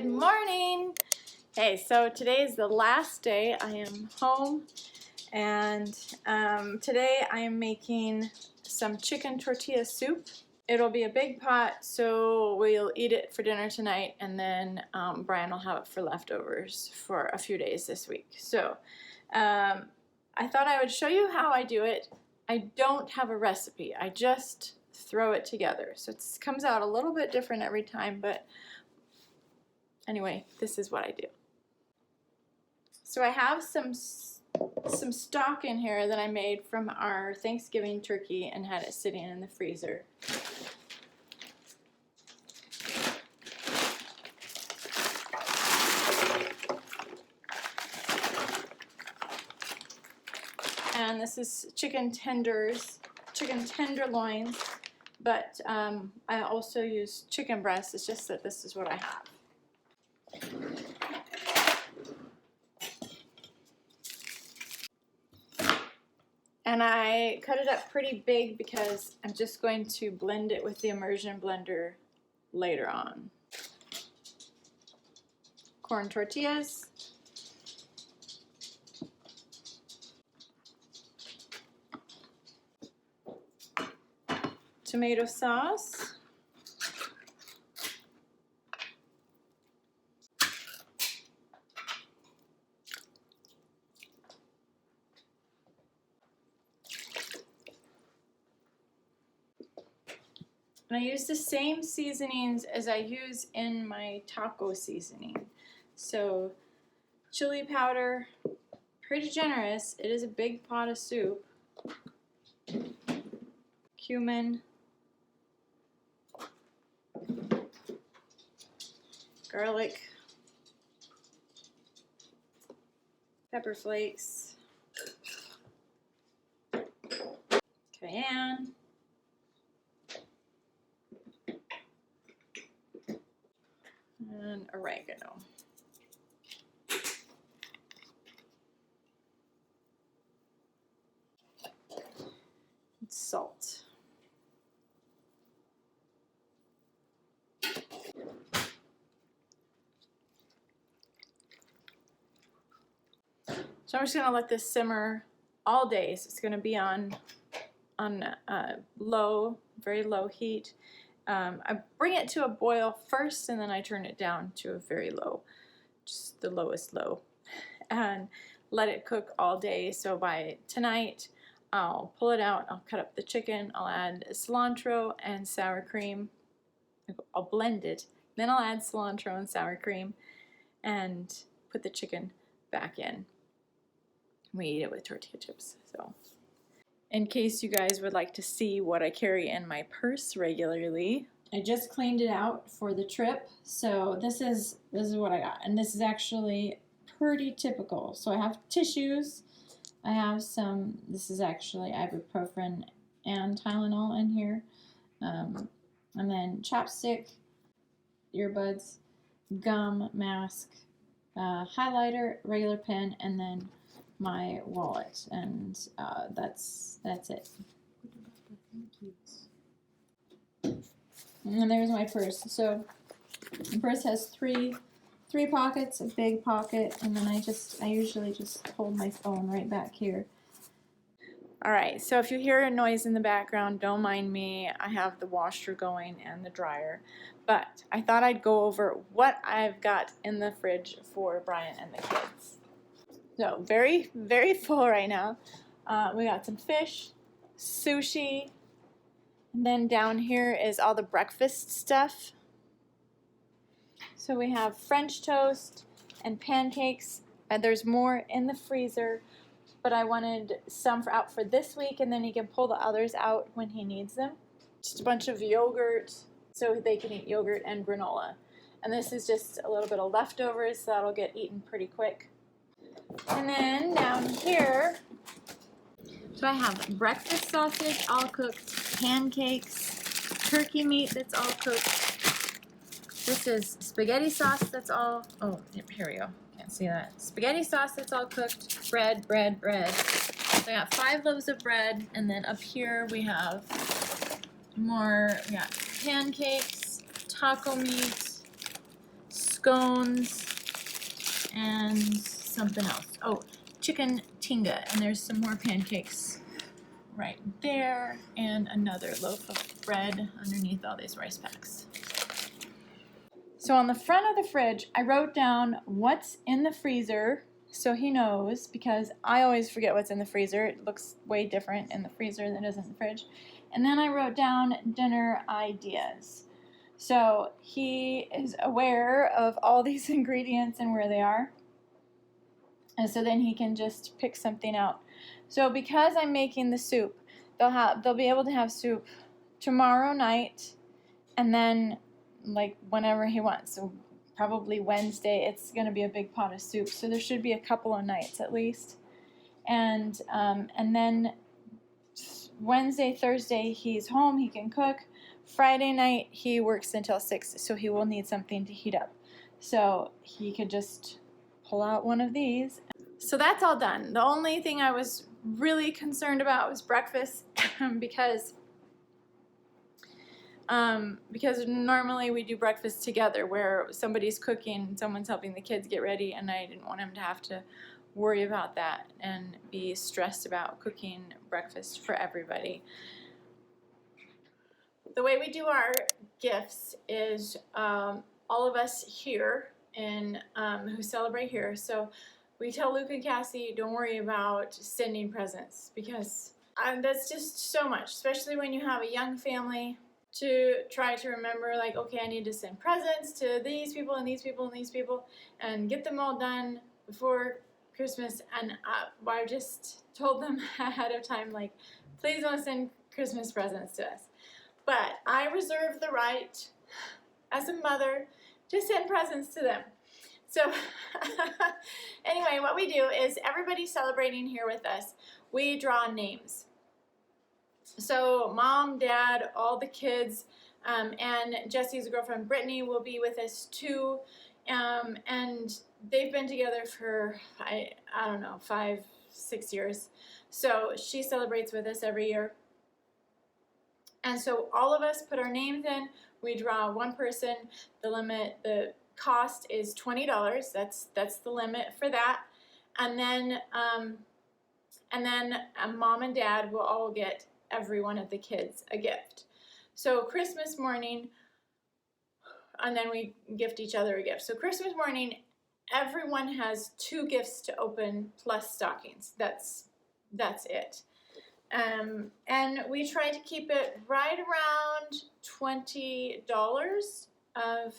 Good morning. Okay, so today is the last day I am home, and today I am making some chicken tortilla soup. It'll be a big pot, so we'll eat it for dinner tonight, and then Brian will have it for leftovers for a few days this week. So I thought I would show you how I do it. I don't have a recipe. I just throw it together. So it comes out a little bit different every time, but anyway, this is what I do. So I have some stock in here that I made from our Thanksgiving turkey and had it sitting in the freezer. And this is chicken tenderloins, but I also use chicken breasts. It's just that this is what I have. And I cut it up pretty big because I'm just going to blend it with the immersion blender later on. Corn tortillas. Tomato sauce. And I use the same seasonings as I use in my taco seasoning. So chili powder, pretty generous. It is a big pot of soup. Cumin. Garlic. Pepper flakes. Cayenne. And oregano. And salt. So I'm just going to let this simmer all day. So it's going to be on low, very low heat. I bring it to a boil first, and then I turn it down to a very low, just the lowest low, and let it cook all day. So by tonight, I'll pull it out, I'll cut up the chicken, I'll add cilantro and sour cream. I'll blend it, then I'll add cilantro and sour cream and put the chicken back in. We eat it with tortilla chips. So in case you guys would like to see what I carry in my purse regularly, I just cleaned it out for the trip. So this is what I got, and this is actually pretty typical. So I have tissues. I have some. This is actually ibuprofen and Tylenol in here, and then chapstick, earbuds, gum, mask, highlighter, regular pen, and then my wallet, and that's it. And there's my purse. So the purse has three pockets, a big pocket, and then I usually just hold my phone right back here. All right, so if you hear a noise in the background, don't mind me. I have the washer going and the dryer, but I thought I'd go over what I've got in the fridge for Brian and the kids. So very, very full right now. We got some fish, sushi, and then down here is all the breakfast stuff. So we have French toast and pancakes, and there's more in the freezer, but I wanted some out for this week, and then he can pull the others out when he needs them. Just a bunch of yogurt, so they can eat yogurt and granola. And this is just a little bit of leftovers, so that'll get eaten pretty quick. And then down here, so I have breakfast sausage all cooked, pancakes, turkey meat that's all cooked. This is spaghetti sauce that's all, oh, here we go, can't see that. Spaghetti sauce that's all cooked, bread. So I got 5 loaves of bread, and then up here we have more, we got pancakes, taco meat, scones, and something else. Oh, chicken tinga, and there's some more pancakes right there, and another loaf of bread underneath all these rice packs. So on the front of the fridge, I wrote down what's in the freezer so he knows, because I always forget what's in the freezer. It looks way different in the freezer than it is in the fridge. And then I wrote down dinner ideas. So he is aware of all these ingredients and where they are. And so then he can just pick something out. So because I'm making the soup, they'll be able to have soup tomorrow night, and then like whenever he wants. So probably Wednesday, it's going to be a big pot of soup. So there should be a couple of nights at least. And then Wednesday, Thursday, he's home, he can cook. Friday night, he works until 6, so he will need something to heat up. So he could just pull out one of these. So that's all done. The only thing I was really concerned about was breakfast because normally we do breakfast together where somebody's cooking, someone's helping the kids get ready, and I didn't want him to have to worry about that and be stressed about cooking breakfast for everybody. The way we do our gifts is all of us here who celebrate here. So we tell Luke and Cassie, don't worry about sending presents, because that's just so much, especially when you have a young family, to try to remember, like, okay, I need to send presents to these people and these people and these people and get them all done before Christmas. And I just told them ahead of time, like, please don't send Christmas presents to us. But I reserve the right, as a mother, to send presents to them. So anyway, what we do is everybody celebrating here with us, we draw names. So mom, dad, all the kids, and Jesse's girlfriend Brittany will be with us too. And they've been together for, I don't know, 5-6 years. So she celebrates with us every year. And so all of us put our names in. We draw one person. The cost is $20. That's the limit for that. And then mom and dad will all get every one of the kids a gift. So Christmas morning, and then we gift each other a gift. So Christmas morning, everyone has 2 gifts to open plus stockings. That's it. And we try to keep it right around $20 of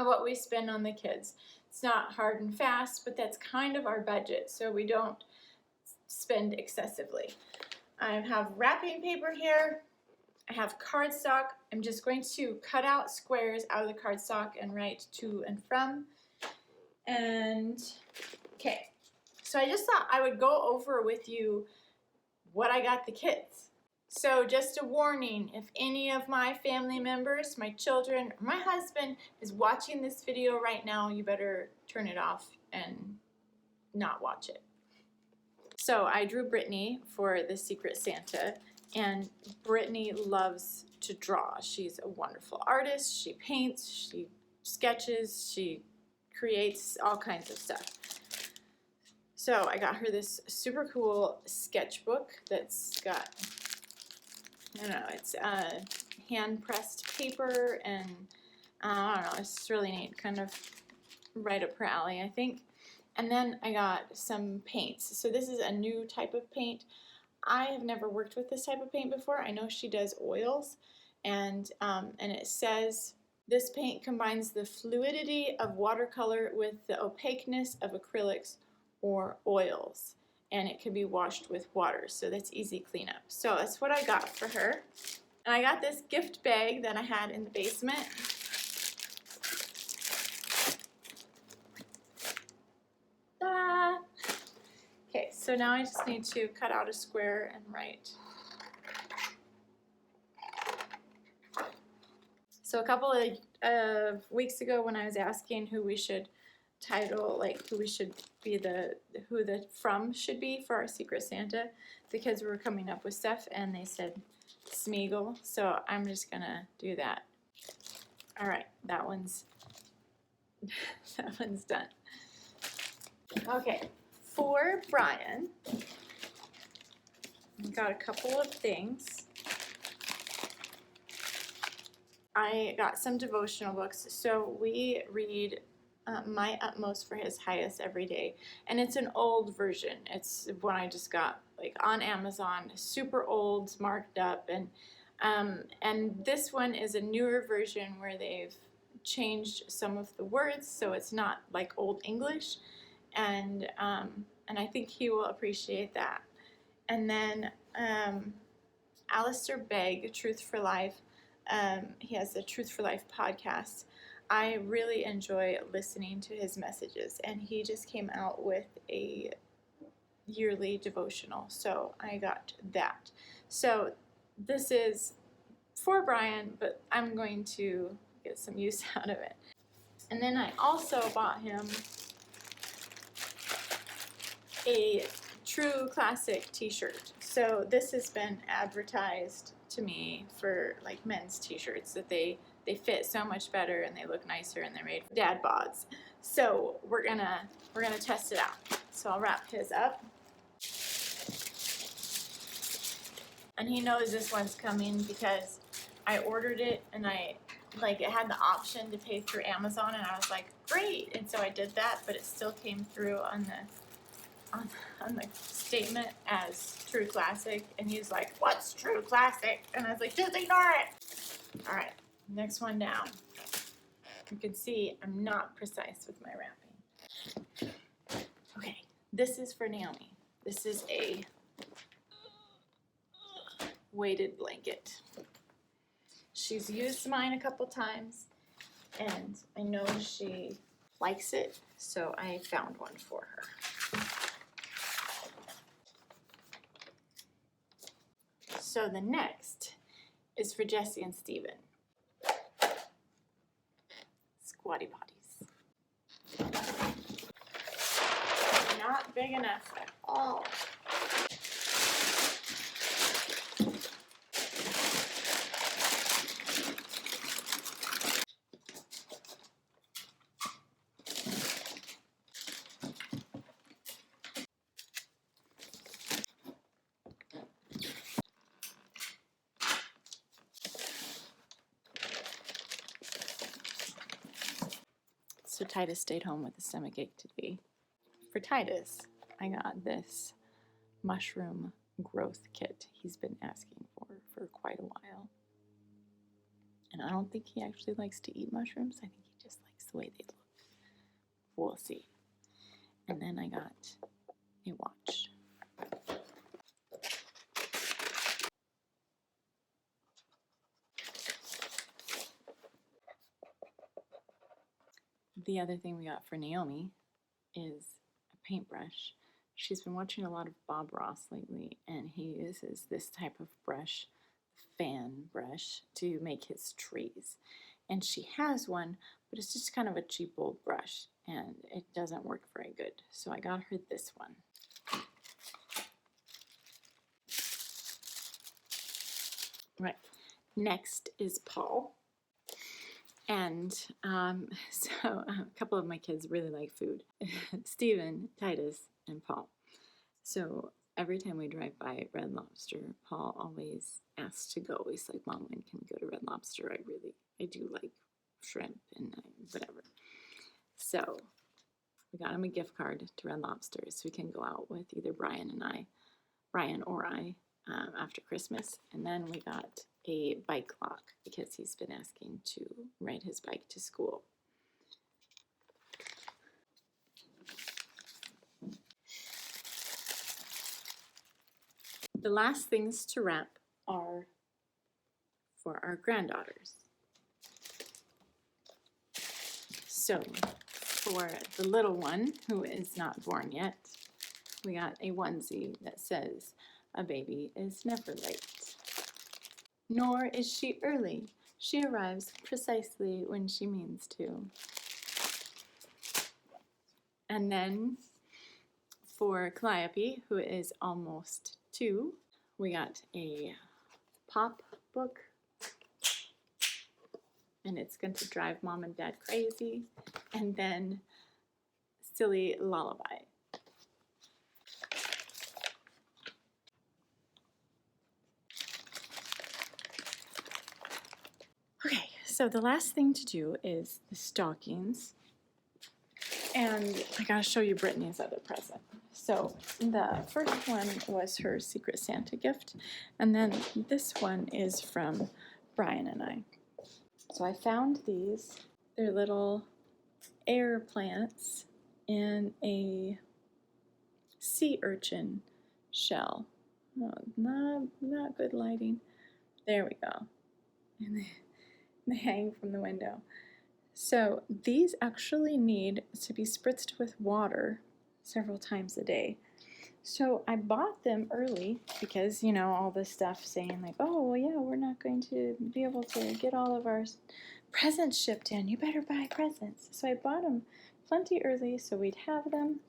what we spend on the kids. It's not hard and fast, but that's kind of our budget, so we don't spend excessively. I have wrapping paper here. I have cardstock. I'm just going to cut out squares out of the cardstock and write to and from. And okay, so I just thought I would go over with you what I got the kids. So just a warning, if any of my family members, my children, or my husband is watching this video right now, you better turn it off and not watch it. So I drew Brittany for the Secret Santa, and Brittany loves to draw. She's a wonderful artist. She paints, she sketches, she creates all kinds of stuff. So I got her this super cool sketchbook that's got, I don't know, it's hand-pressed paper, and I don't know, it's really neat, kind of right up her alley, I think. And then I got some paints. So this is a new type of paint. I have never worked with this type of paint before. I know she does oils, and it says, this paint combines the fluidity of watercolor with the opaqueness of acrylics or oils, and it can be washed with water, so that's easy cleanup. So that's what I got for her. And I got this gift bag that I had in the basement. Ta-da! Okay, so now I just need to cut out a square and write. So a couple of weeks ago, when I was asking who we should title, like who we should be who the from should be for our Secret Santa, the kids were coming up with stuff, and they said Smeagol, so I'm just gonna do that. All right, that one's That one's done. Okay, for Brian, we got a couple of things. I got some devotional books. So we read My Utmost for His Highest every day. And it's an old version. It's one I just got like on Amazon, super old, marked up. And this one is a newer version where they've changed some of the words, so it's not like Old English. And I think he will appreciate that. And then Alistair Begg, Truth for Life. He has the Truth for Life podcast. I really enjoy listening to his messages, and he just came out with a yearly devotional, so I got that. So this is for Brian, but I'm going to get some use out of it. And then I also bought him a True Classic t-shirt. So this has been advertised to me for like men's t-shirts that they fit so much better and they look nicer and they're made for dad bods. So we're gonna test it out. So I'll wrap his up. And he knows this one's coming because I ordered it and it had the option to pay through Amazon, and I was like, great. And so I did that, but it still came through on the statement as True Classic, and he's like, what's True Classic? And I was like, just ignore it. All right, next one down. You can see I'm not precise with my wrapping. Okay, this is for Naomi. This is a weighted blanket. She's used mine a couple times, and I know she likes it, so I found one for her. So the next is for Jesse and Steven. Squatty potties. Not big enough at all. So Titus stayed home with a stomachache today. For Titus, I got this mushroom growth kit he's been asking for quite a while. And I don't think he actually likes to eat mushrooms. I think he just likes the way they look. We'll see. And then I got a watch. The other thing we got for Naomi is a paintbrush. She's been watching a lot of Bob Ross lately, and he uses this type of brush, fan brush, to make his trees. And she has one, but it's just kind of a cheap old brush, and it doesn't work very good. So I got her this one. Right. Next is Paul. And so a couple of my kids really like food. Steven, Titus, and Paul. So every time we drive by Red Lobster, Paul always asks to go. He's like, Mom, when can we go to Red Lobster? I do like shrimp and whatever. So we got him a gift card to Red Lobster so we can go out with either Brian or I after Christmas. And then we got a bike lock because he's been asking to ride his bike to school. The last things to wrap are for our granddaughters. So for the little one who is not born yet, we got a onesie that says, "A baby is never late. Nor is she early. She arrives precisely when she means to." And then for Calliope, who is almost 2, we got a pop book. And it's going to drive Mom and Dad crazy. and then silly lullaby. Okay, so the last thing to do is the stockings. And I gotta show you Brittany's other present. So the first one was her Secret Santa gift, and then this one is from Brian and I. So I found these. They're little air plants in a sea urchin shell. Oh, not good lighting. There we go. And they hang from the window. So these actually need to be spritzed with water several times a day. So I bought them early because, you know, all this stuff saying like, oh, well, yeah, we're not going to be able to get all of our presents shipped in. You better buy presents. So I bought them plenty early so we'd have them.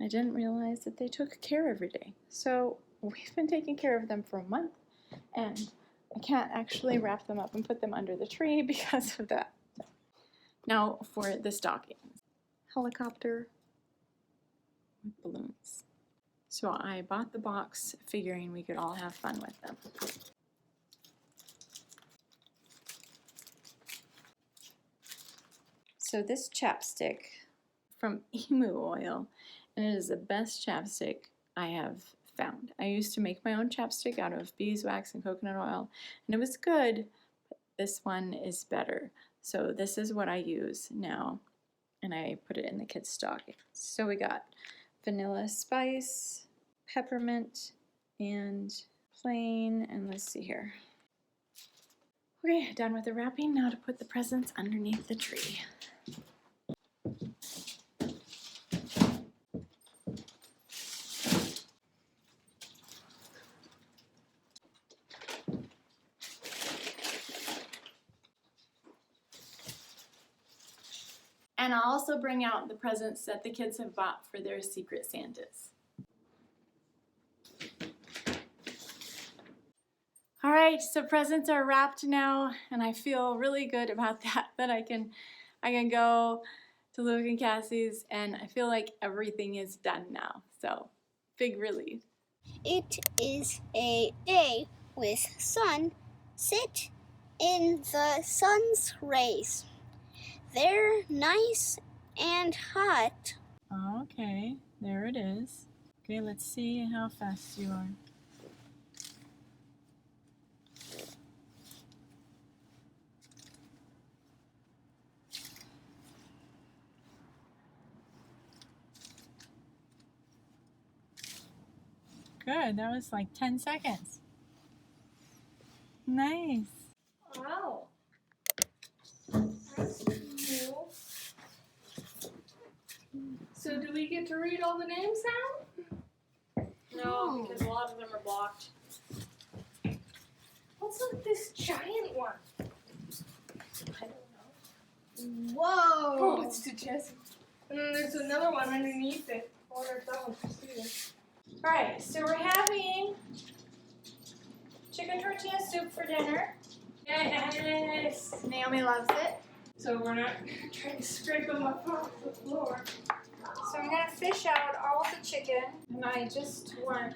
I didn't realize that they took care every day. So we've been taking care of them for a month, and I can't actually wrap them up and put them under the tree because of that. Now for the stockings. Helicopter with balloons. So I bought the box figuring we could all have fun with them. So this chapstick from Emu Oil, and it is the best chapstick I have found. I used to make my own chapstick out of beeswax and coconut oil, and it was good, but this one is better. So this is what I use now, and I put it in the kids' stocking. So we got vanilla spice, peppermint, and plain, and let's see here. Okay, done with the wrapping. Now to put the presents underneath the tree. And I'll also bring out the presents that the kids have bought for their Secret Santas. All right, so presents are wrapped now, and I feel really good about that I can go to Luke and Cassie's, and I feel like everything is done now. So, big relief. It is a day with sun. Sit in the sun's rays. They're nice and hot. Okay, there it is. Okay, let's see how fast you are. Good, that was like 10 seconds. Nice. Wow. That's new. So do we get to read all the names now? No, because a lot of them are blocked. What's with this giant one? I don't know. Oh, Whoa! it's to Jesse. And then there's another one underneath it. I wonder if that one's for Steven. Alright, so we're having chicken tortilla soup for dinner. Yes. Naomi loves it. So we're not trying to scrape them up off the floor. So I'm gonna fish out all of the chicken, and I just want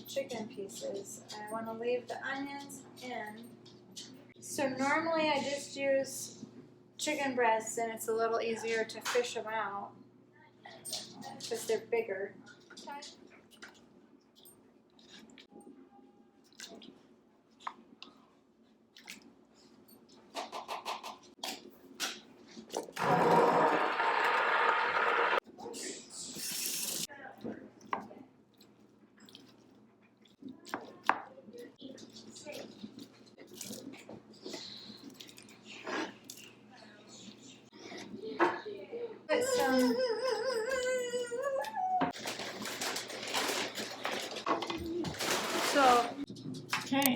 chicken pieces. I want to leave the onions in. So normally I just use chicken breasts, and it's a little easier to fish them out because they're bigger. Put some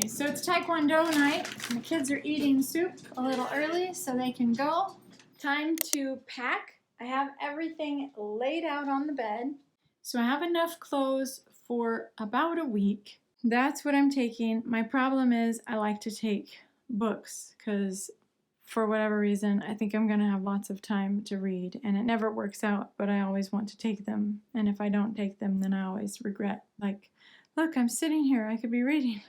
so it's Taekwondo night, and the kids are eating soup a little early so they can go. Time to pack. I have everything laid out on the bed. So I have enough clothes for about a week. That's what I'm taking. My problem is I like to take books because for whatever reason, I think I'm going to have lots of time to read, and it never works out, but I always want to take them, and if I don't take them, then I always regret, like, look, I'm sitting here, I could be reading.